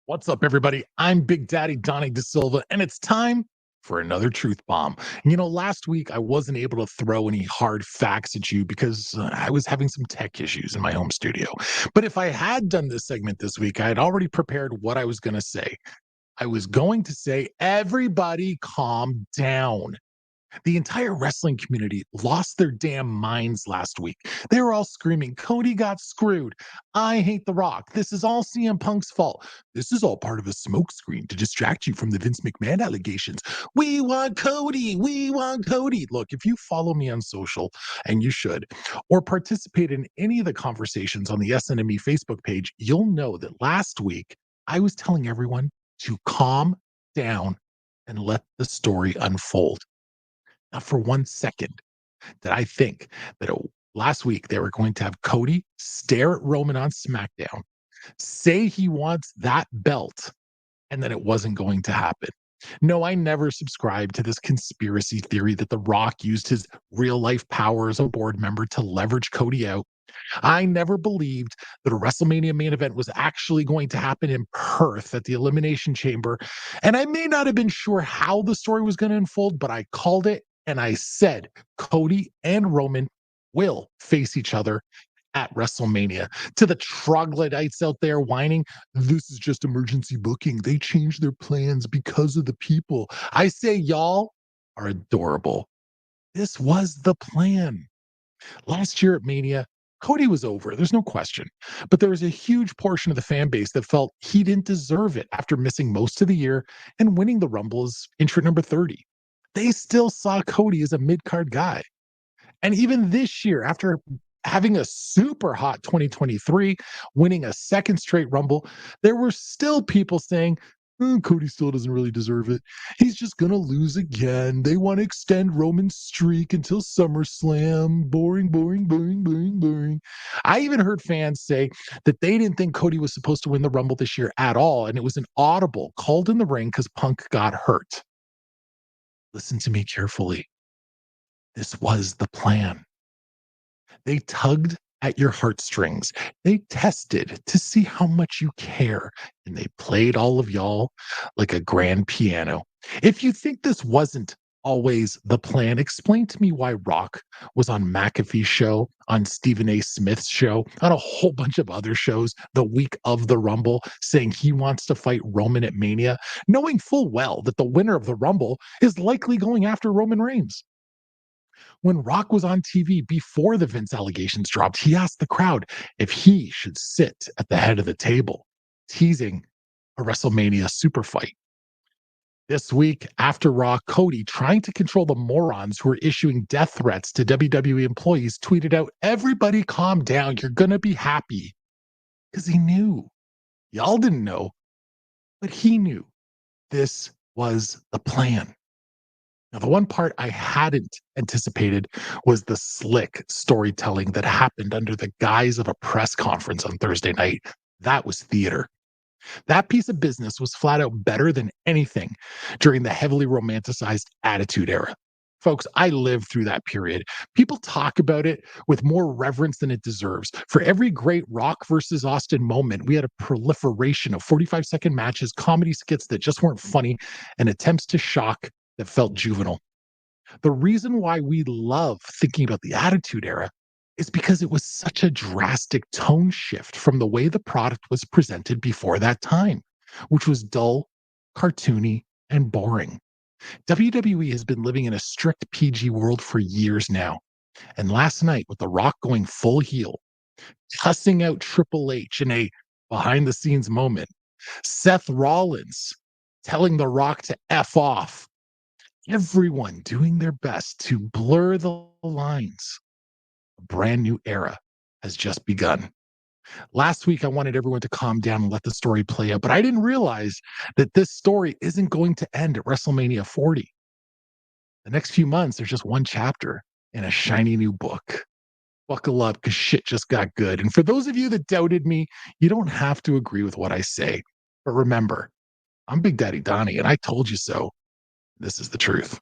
What's up, everybody? I'm Big Daddy Donnie DeSilva, and it's time for another truth bomb. Last week I wasn't able to throw any hard facts at you because I was having some tech issues in my home studio. But if I had done this segment this week, I had already prepared what I was going to say. I was going to say, everybody calm down. The entire wrestling community lost their damn minds last week. They were all screaming, Cody got screwed. I hate The Rock. This is all CM Punk's fault. This is all part of a smokescreen to distract you from the Vince McMahon allegations. We want Cody. We want Cody. Look, if you follow me on social, and you should, or participate in any of the conversations on the SNME Facebook page, you'll know that last week I was telling everyone to calm down and let the story unfold. Not for 1 second did I think that last week they were going to have Cody stare at Roman on SmackDown, say he wants that belt, and that it wasn't going to happen. No, I never subscribed to this conspiracy theory that The Rock used his real life power as a board member to leverage Cody out. I never believed that a WrestleMania main event was actually going to happen in Perth at the Elimination Chamber. And I may not have been sure how the story was going to unfold, but I called it and I said Cody and Roman will face each other at WrestleMania. To the troglodytes out there whining, this is just emergency booking. They changed their plans because of the people. I say, y'all are adorable. This was the plan. Last year at Mania, Cody was over. There's no question. But there was a huge portion of the fan base that felt he didn't deserve it after missing most of the year and winning the Rumble as entrant number 30. They still saw Cody as a mid card guy. And even this year, after having a super hot 2023, winning a second straight Rumble, there were still people saying, Cody still doesn't really deserve it. He's just going to lose again. They want to extend Roman's streak until SummerSlam. Boring, boring, boring, boring, boring. I even heard fans say that they didn't think Cody was supposed to win the Rumble this year at all. And it was an audible called in the ring because Punk got hurt. Listen to me carefully. This was the plan. They tugged at your heartstrings. They tested to see how much you care, and they played all of y'all like a grand piano. If you think this wasn't always the plan, explain to me why Rock was on McAfee's show, on Stephen A. Smith's show, on a whole bunch of other shows the week of the Rumble, saying he wants to fight Roman at Mania, knowing full well that the winner of the Rumble is likely going after Roman Reigns. When Rock was on TV before the Vince allegations dropped, he asked the crowd if he should sit at the head of the table, teasing a WrestleMania super fight. This week, after Raw, Cody, trying to control the morons who are issuing death threats to WWE employees, tweeted out, "Everybody calm down. You're going to be happy." Because he knew. Y'all didn't know, but he knew this was the plan. Now, the one part I hadn't anticipated was the slick storytelling that happened under the guise of a press conference on Thursday night. That was theater. That piece of business was flat out better than anything during the heavily romanticized Attitude Era. Folks, I lived through that period. People talk about it with more reverence than it deserves. For every great Rock versus Austin moment, we had a proliferation of 45-second matches, comedy skits that just weren't funny, and attempts to shock that felt juvenile. The reason why we love thinking about the Attitude Era is because it was such a drastic tone shift from the way the product was presented before that time, which was dull, cartoony, and boring. WWE has been living in a strict PG world for years now. And last night, with The Rock going full heel, cussing out Triple H in a behind the scenes moment, Seth Rollins telling The Rock to F off, everyone doing their best to blur the lines. A brand new era has just begun. Last week, I wanted everyone to calm down and let the story play out, but I didn't realize that this story isn't going to end at WrestleMania 40. The next few months, there's just one chapter in a shiny new book. Buckle up because shit just got good. And for those of you that doubted me, you don't have to agree with what I say. But remember, I'm Big Daddy Donnie, and I told you so. This is the truth.